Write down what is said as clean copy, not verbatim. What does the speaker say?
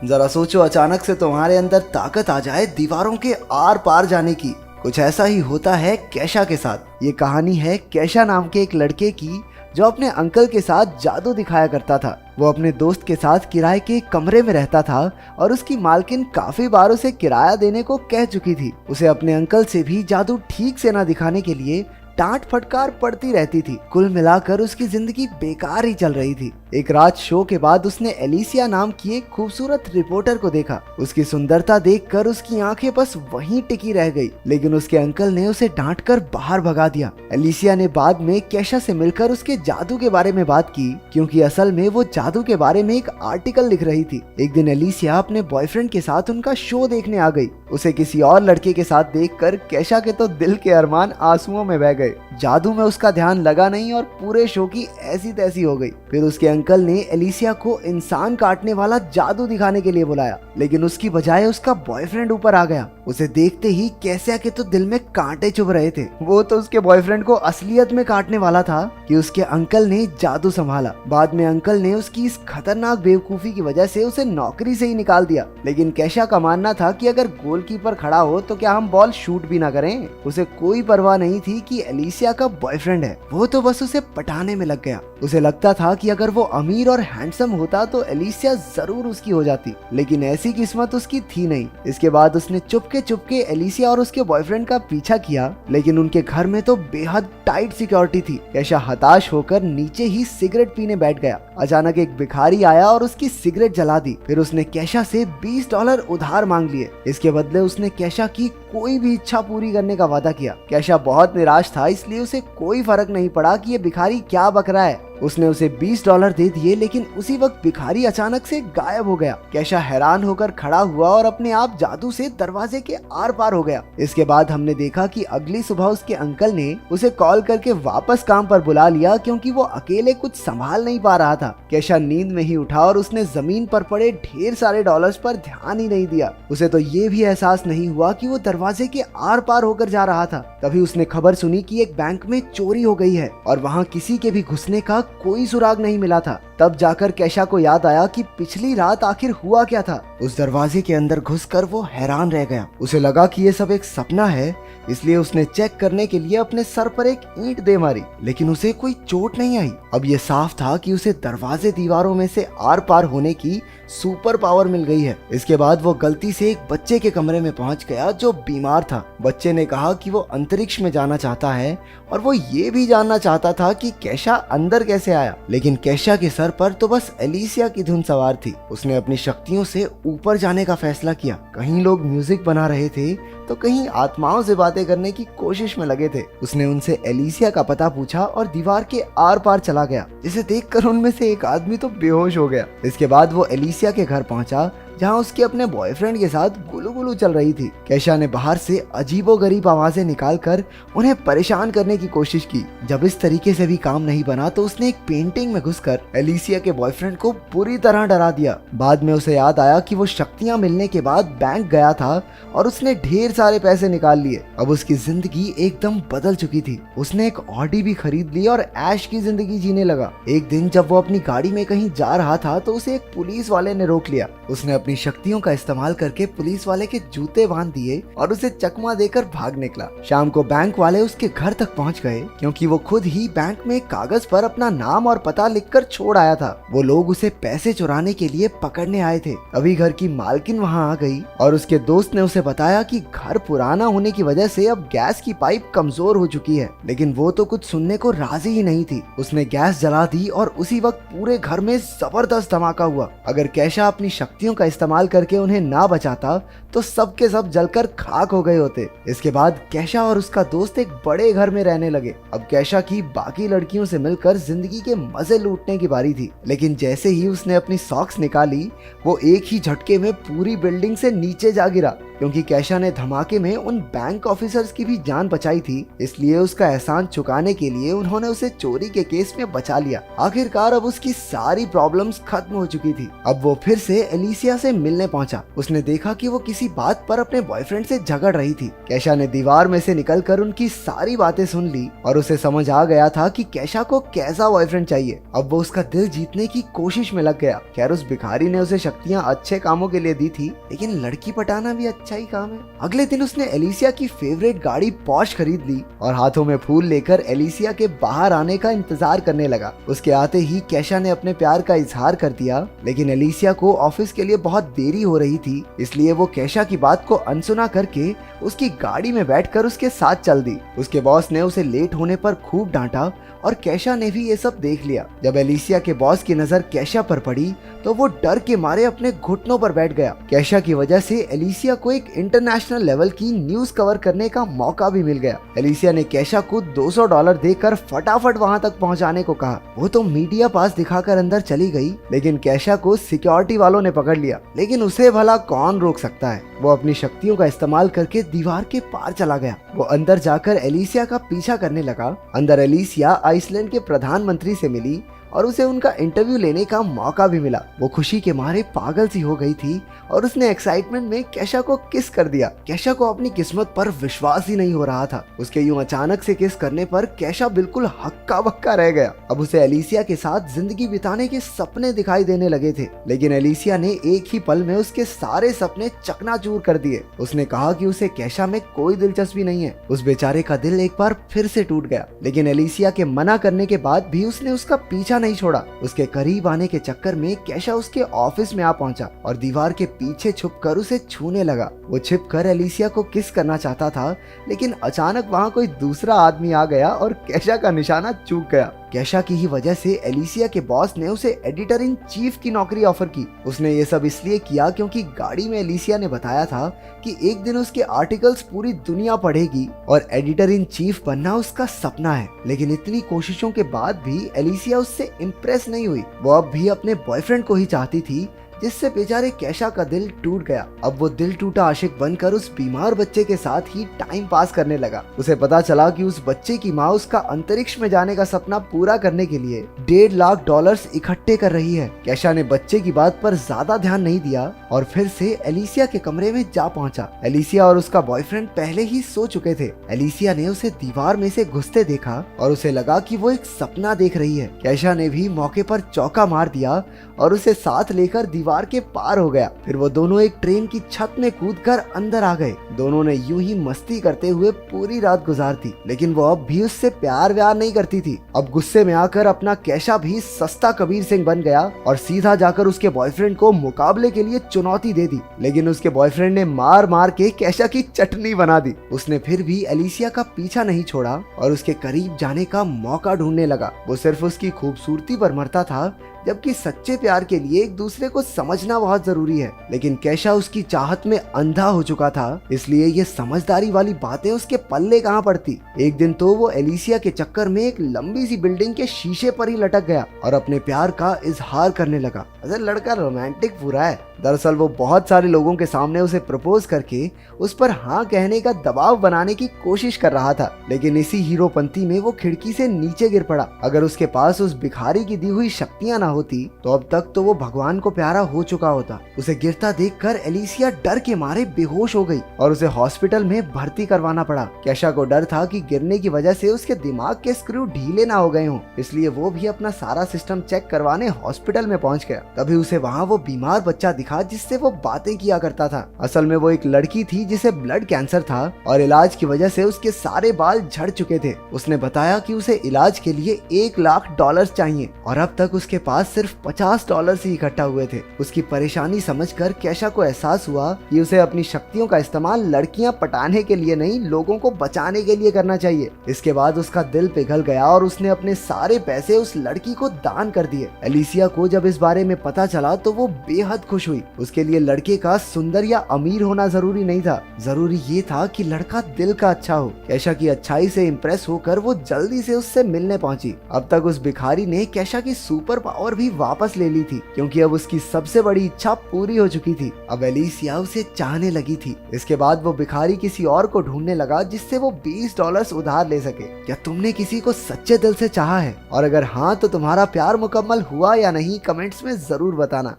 जरा सोचो, अचानक से तुम्हारे अंदर ताकत आ जाए दीवारों के आर पार जाने की। कुछ ऐसा ही होता है कैशा के साथ। ये कहानी है कैशा नाम के एक लड़के की जो अपने अंकल के साथ जादू दिखाया करता था। वो अपने दोस्त के साथ किराए के एक कमरे में रहता था और उसकी मालकिन काफी बार उसे किराया देने को कह चुकी थी। उसे अपने अंकल से भी जादू ठीक से न दिखाने के लिए डांट फटकार पड़ती रहती थी। कुल मिलाकर उसकी जिंदगी बेकार ही चल रही थी। एक रात शो के बाद उसने एलिसिया नाम की एक खूबसूरत रिपोर्टर को देखा। उसकी सुंदरता देखकर उसकी आंखें बस वहीं टिकी रह गई, लेकिन उसके अंकल ने उसे डांटकर बाहर भगा दिया। एलिसिया ने बाद में कैशा से मिलकर उसके जादू के बारे में बात की, क्योंकि असल में वो जादू के बारे में एक आर्टिकल लिख रही थी। एक दिन एलिसिया अपने बॉयफ्रेंड के साथ उनका शो देखने आ गई। उसे किसी और लड़के के साथ देखकर कैशा के तो दिल के अरमान आंसुओं में बह गए। जादू में उसका ध्यान लगा नहीं और पूरे शो की ऐसी तैसी हो गई। फिर उसके अंकल ने एलिसिया को इंसान काटने वाला जादू दिखाने के लिए बुलाया, लेकिन उसकी बजाय उसका बॉयफ्रेंड ऊपर आ गया। उसे देखते ही कैसिया के तो दिल में कांटे चुभ रहे थे। वो तो उसके बॉयफ्रेंड को असलियत में काटने वाला था कि उसके अंकल ने जादू संभाला। बाद में अंकल ने उसकी इस खतरनाक बेवकूफी की वजह से उसे नौकरी से ही निकाल दिया। लेकिन कैशा का मानना था कि अगर गोलकीपर खड़ा हो तो क्या हम बॉल शूट भी ना करें। उसे कोई परवाह नहीं थी कि एलिसिया का बॉयफ्रेंड है, वो तो बस उसे पटाने में लग गया। उसे लगता था कि अगर वो अमीर और हैंडसम होता तो एलिसिया जरूर उसकी हो जाती, लेकिन ऐसी किस्मत उसकी थी नहीं। इसके बाद उसने चुपके एलिसिया और उसके बॉयफ्रेंड का पीछा किया, लेकिन उनके घर में तो बेहद टाइट सिक्योरिटी थी। कैशा हताश होकर नीचे ही सिगरेट पीने बैठ गया। अचानक एक भिखारी आया और उसकी सिगरेट जला दी। फिर उसने कैशा से $20 उधार मांग लिए। इसके बदले उसने कैशा की कोई भी इच्छा पूरी करने का वादा किया। कैशा बहुत निराश था, इसलिए उसे कोई फर्क नहीं पड़ा कि ये भिखारी क्या बक रहा है। उसने उसे $20 दे दिए, लेकिन उसी वक्त भिखारी अचानक से गायब हो गया। कैशा हैरान होकर खड़ा हुआ और अपने आप जादू से दरवाजे के आर पार हो गया। इसके बाद हमने देखा कि अगली सुबह उसके अंकल ने उसे कॉल करके वापस काम पर बुला लिया, क्योंकि वो अकेले कुछ संभाल नहीं पा रहा था। कैशा नींद में ही उठा और उसने जमीन पर पड़े ढेर सारे डॉलर्स पर ध्यान ही नहीं दिया। उसे तो ये भी एहसास नहीं हुआ कि वो दरवाजे के आर पार होकर जा रहा था। तभी उसने खबर सुनी कि एक बैंक में चोरी हो गई है और वहाँ किसी के भी घुसने का कोई सुराग नहीं मिला था। तब जाकर कैशा को याद आया कि पिछली रात आखिर हुआ क्या था। उस दरवाजे के अंदर घुसकर वो हैरान रह गया। उसे लगा कि ये सब एक सपना है, इसलिए उसने चेक करने के लिए अपने सर पर एक ईंट दे मारी, लेकिन उसे कोई चोट नहीं आई। अब ये साफ था कि उसे दरवाजे दीवारों में से आर पार होने की सुपर पावर मिल गई है। इसके बाद वो गलती से एक बच्चे के कमरे में पहुंच गया जो बीमार था। बच्चे ने कहा कि वो अंतरिक्ष में जाना चाहता है और वो ये भी जानना चाहता था कि कैशा अंदर कैसे आया। लेकिन कैशा के सर पर तो बस एलिसिया की धुन सवार थी। उसने अपनी शक्तियों से ऊपर जाने का फैसला किया। कहीं लोग म्यूजिक बना रहे थे तो कहीं आत्माओं से बातें करने की कोशिश में लगे थे। उसने उनसे एलिसिया का पता पूछा और दीवार के आर पार चला गया, जिसे देखकर उनमें से एक आदमी तो बेहोश हो गया। इसके बाद वो एलिसिया के घर पहुंचा, जहां उसके अपने बॉयफ्रेंड के साथ गुलुगुलू चल रही थी। कैशा ने बाहर से अजीबोगरीब आवाजें निकालकर उन्हें परेशान करने की कोशिश की। जब इस तरीके से भी काम नहीं बना तो उसने एक पेंटिंग में घुसकर एलिसिया के बॉयफ्रेंड को बुरी तरह डरा दिया। बाद में उसे याद आया कि वो शक्तियां मिलने के बाद बैंक गया था और उसने ढेर सारे पैसे निकाल लिए। अब उसकी जिंदगी एकदम बदल चुकी थी। उसने एक ऑडी भी खरीद ली और ऐश की जिंदगी जीने लगा। एक दिन जब वो अपनी गाड़ी में कहीं जा रहा था तो उसे एक पुलिस वाले ने रोक लिया। उसने अपनी शक्तियों का इस्तेमाल करके पुलिस वाले के जूते बांध दिए और उसे चकमा देकर भाग निकला। शाम को बैंक वाले उसके घर तक पहुंच गए, क्योंकि वो खुद ही बैंक में एक कागज पर अपना नाम और पता लिखकर छोड़ आया था। वो लोग उसे पैसे चुराने के लिए पकड़ने आए थे। अभी घर की मालकिन वहां आ गई और उसके दोस्त ने उसे बताया कि घर पुराना होने की वजह से अब गैस की पाइप कमजोर हो चुकी है, लेकिन वो तो कुछ सुनने को राजी ही नहीं थी। उसने गैस जला दी और उसी वक्त पूरे घर में जबरदस्त धमाका हुआ। अगर कैशा अपनी शक्तियों का इस्तेमाल करके उन्हें ना बचाता तो सब के सब जलकर खाक हो गए होते। इसके बाद कैशा और उसका दोस्त एक बड़े घर में रहने लगे। अब कैशा की बाकी लड़कियों से मिलकर जिंदगी के मजे लूटने की बारी थी, लेकिन जैसे ही उसने अपनी सॉक्स निकाली वो एक ही झटके में पूरी बिल्डिंग से नीचे जा गिरा। क्योंकि कैशा ने धमाके में उन बैंक ऑफिसर्स की भी जान बचाई थी, इसलिए उसका एहसान चुकाने के लिए उन्होंने उसे चोरी के केस में बचा लिया। आखिरकार अब उसकी सारी प्रॉब्लम्स खत्म हो चुकी थी। अब वो फिर से एलिसिया से मिलने पहुंचा। उसने देखा कि वो किसी बात पर अपने बॉयफ्रेंड से झगड़ रही थी। कैशा ने दीवार में से निकलकर उनकी सारी बातें सुन ली और उसे समझ आ गया था कि कैशा को कैसा बॉयफ्रेंड चाहिए। अब वो उसका दिल जीतने की कोशिश में लग गया। खैर, उस भिखारी ने उसे शक्तियां अच्छे कामों के लिए दी थी, लेकिन लड़की पटाना भी अच्छा ही काम है। अगले दिन उसने एलिसिया की फेवरेट गाड़ी पॉर्श खरीद ली और हाथों में फूल लेकर एलिसिया के बाहर आने का इंतजार करने लगा। उसके आते ही कैशा ने अपने प्यार का इजहार कर दिया, लेकिन एलिसिया को ऑफिस के लिए बहुत देरी हो रही थी, इसलिए वो कैशा की बात को अनसुना करके उसकी गाड़ी में बैठकर उसके साथ चल दी। उसके बॉस ने उसे लेट होने पर खूब डांटा और कैशा ने भी ये सब देख लिया। जब एलिसिया के बॉस की नजर कैशा पर पड़ी तो वो डर के मारे अपने घुटनों पर बैठ गया। कैशा की वजह से एलिसिया को एक इंटरनेशनल लेवल की न्यूज कवर करने का मौका भी मिल गया। एलिसिया ने कैशा को $200 देकर फटाफट वहां तक पहुंचाने को कहा। वो तो मीडिया पास दिखाकर अंदर चली गई, लेकिन कैशा को सिक्योरिटी वालों ने पकड़ लिया। लेकिन उसे भला कौन रोक सकता है। वो अपनी शक्तियों का इस्तेमाल करके दीवार के पार चला गया। वो अंदर जाकर एलिसिया का पीछा करने लगा। अंदर एलिसिया आइसलैंड के प्रधानमंत्री से मिली और उसे उनका इंटरव्यू लेने का मौका भी मिला। वो खुशी के मारे पागल सी हो गई थी और उसने एक्साइटमेंट में कैशा को किस कर दिया। कैशा को अपनी किस्मत पर विश्वास ही नहीं हो रहा था। उसके यूं अचानक से किस करने पर कैशा बिल्कुल हक्का बक्का रह गया। अब उसे एलिसिया के साथ जिंदगी बिताने के सपने दिखाई देने लगे थे, लेकिन एलिसिया ने एक ही पल में उसके सारे सपने चकनाचूर कर दिए। उसने कहा कि उसे कैशा में कोई दिलचस्पी नहीं है। उस बेचारे का दिल एक बार फिर से टूट गया, लेकिन एलिसिया के मना करने के बाद भी उसने उसका पीछा नहीं छोड़ा। उसके करीब आने के चक्कर में कैशा उसके ऑफिस में आ पहुंचा और दीवार के पीछे छुपकर उसे छूने लगा। वो छिपकर एलिसिया को किस करना चाहता था, लेकिन अचानक वहां कोई दूसरा आदमी आ गया और कैशा का निशाना चूक गया। कैशा की ही वजह से एलिसिया के बॉस ने उसे एडिटर इन चीफ की नौकरी ऑफर की। उसने ये सब इसलिए किया क्योंकि गाड़ी में एलिसिया ने बताया था कि एक दिन उसके आर्टिकल्स पूरी दुनिया पढ़ेगी और एडिटर इन चीफ बनना उसका सपना है। लेकिन इतनी कोशिशों के बाद भी एलिसिया उससे इम्प्रेस नहीं हुई। वो अब भी अपने बॉयफ्रेंड को ही चाहती थी, जिससे बेचारे कैशा का दिल टूट गया। अब वो दिल टूटा आशिक बनकर उस बीमार बच्चे के साथ ही टाइम पास करने लगा। उसे पता चला कि उस बच्चे की माँ उसका अंतरिक्ष में जाने का सपना पूरा करने के लिए $1.5 लाख इकट्ठे कर रही है। कैशा ने बच्चे की बात पर ज्यादा ध्यान नहीं दिया और फिर से एलिसिया के कमरे में जा पहुंचा। एलिसिया और उसका बॉयफ्रेंड पहले ही सो चुके थे। एलिसिया ने उसे दीवार में से घुसते देखा और उसे लगा कि वो एक सपना देख रही है। कैशा ने भी मौके पर चौका मार दिया और उसे साथ लेकर दीवार के पार हो गया। फिर वो दोनों एक ट्रेन की छत में कूदकर अंदर आ गए। दोनों ने यूं ही मस्ती करते हुए पूरी रात गुजार दी, लेकिन वो अब भी उससे प्यार व्यार नहीं करती थी। अब गुस्से में आकर अपना कैशा भी सस्ता कबीर सिंह बन गया और सीधा जाकर उसके बॉयफ्रेंड को मुकाबले के लिए चुनौती दे दी। लेकिन उसके बॉयफ्रेंड ने मार मार के कैशा की चटनी बना दी। उसने फिर भी एलिसिया का पीछा नहीं छोड़ा और उसके करीब जाने का मौका ढूंढने लगा। वो सिर्फ उसकी खूबसूरती पर मरता था, जबकि सच्चे प्यार के लिए एक दूसरे को समझना बहुत जरूरी है। लेकिन कैशा उसकी चाहत में अंधा हो चुका था, इसलिए ये समझदारी वाली बातें उसके पल्ले कहाँ पड़ती। एक दिन तो वो एलिसिया के चक्कर में एक लंबी सी बिल्डिंग के शीशे पर ही लटक गया और अपने प्यार का इजहार करने लगा। अरे लड़का रोमांटिक पूरा है। दरअसल वो बहुत सारे लोगों के सामने उसे प्रपोज करके उस पर हाँ कहने का दबाव बनाने की कोशिश कर रहा था, लेकिन इसी हीरोपंती में वो खिड़की से नीचे गिर पड़ा। अगर उसके पास उस भिखारी की दी हुई शक्तियां ना होती तो अब तक तो वो भगवान को प्यारा हो चुका होता। उसे गिरता देखकर एलिसिया डर के मारे बेहोश हो गई और उसे हॉस्पिटल में भर्ती करवाना पड़ा। कैशा को डर था कि गिरने की वजह से उसके दिमाग के स्क्रू ढीले ना हो गए हों, इसलिए वो भी अपना सारा सिस्टम चेक करवाने हॉस्पिटल में पहुंच गया। तभी उसे वहाँ वो बीमार बच्चा दिखा जिससे वो बातें किया करता था। असल में वो एक लड़की थी जिसे ब्लड कैंसर था और इलाज की वजह से उसके सारे बाल झड़ चुके थे। उसने बताया कि उसे इलाज के लिए $1 लाख चाहिए और अब तक उसके पास सिर्फ $50 ही इकट्ठा हुए थे। उसकी परेशानी समझकर कैशा को एहसास हुआ कि उसे अपनी शक्तियों का इस्तेमाल लड़कियां पटाने के लिए नहीं, लोगों को बचाने के लिए करना चाहिए। इसके बाद उसका दिल पिघल गया और उसने अपने सारे पैसे उस लड़की को दान कर दिए। एलिसिया को जब इस बारे में पता चला तो वो बेहद खुश हुई। उसके लिए लड़के का सुंदर या अमीर होना जरूरी नहीं था, जरूरी ये था कि लड़का दिल का अच्छा हो। कैशा की अच्छाई से इम्प्रेस होकर वो जल्दी से उससे मिलने पहुंची। अब तक उस भिखारी ने कैशा की सुपर पावर भी वापस ले ली थी, क्योंकि अब उसकी सबसे बड़ी इच्छा पूरी हो चुकी थी। अब एलिसिया उसे चाहने लगी थी। इसके बाद वो भिखारी किसी और को ढूंढने लगा जिससे वो $20 उधार ले सके। क्या तुमने किसी को सच्चे दिल से चाहा है? और अगर हाँ तो तुम्हारा प्यार मुकम्मल हुआ या नहीं, कमेंट्स में जरूर बताना।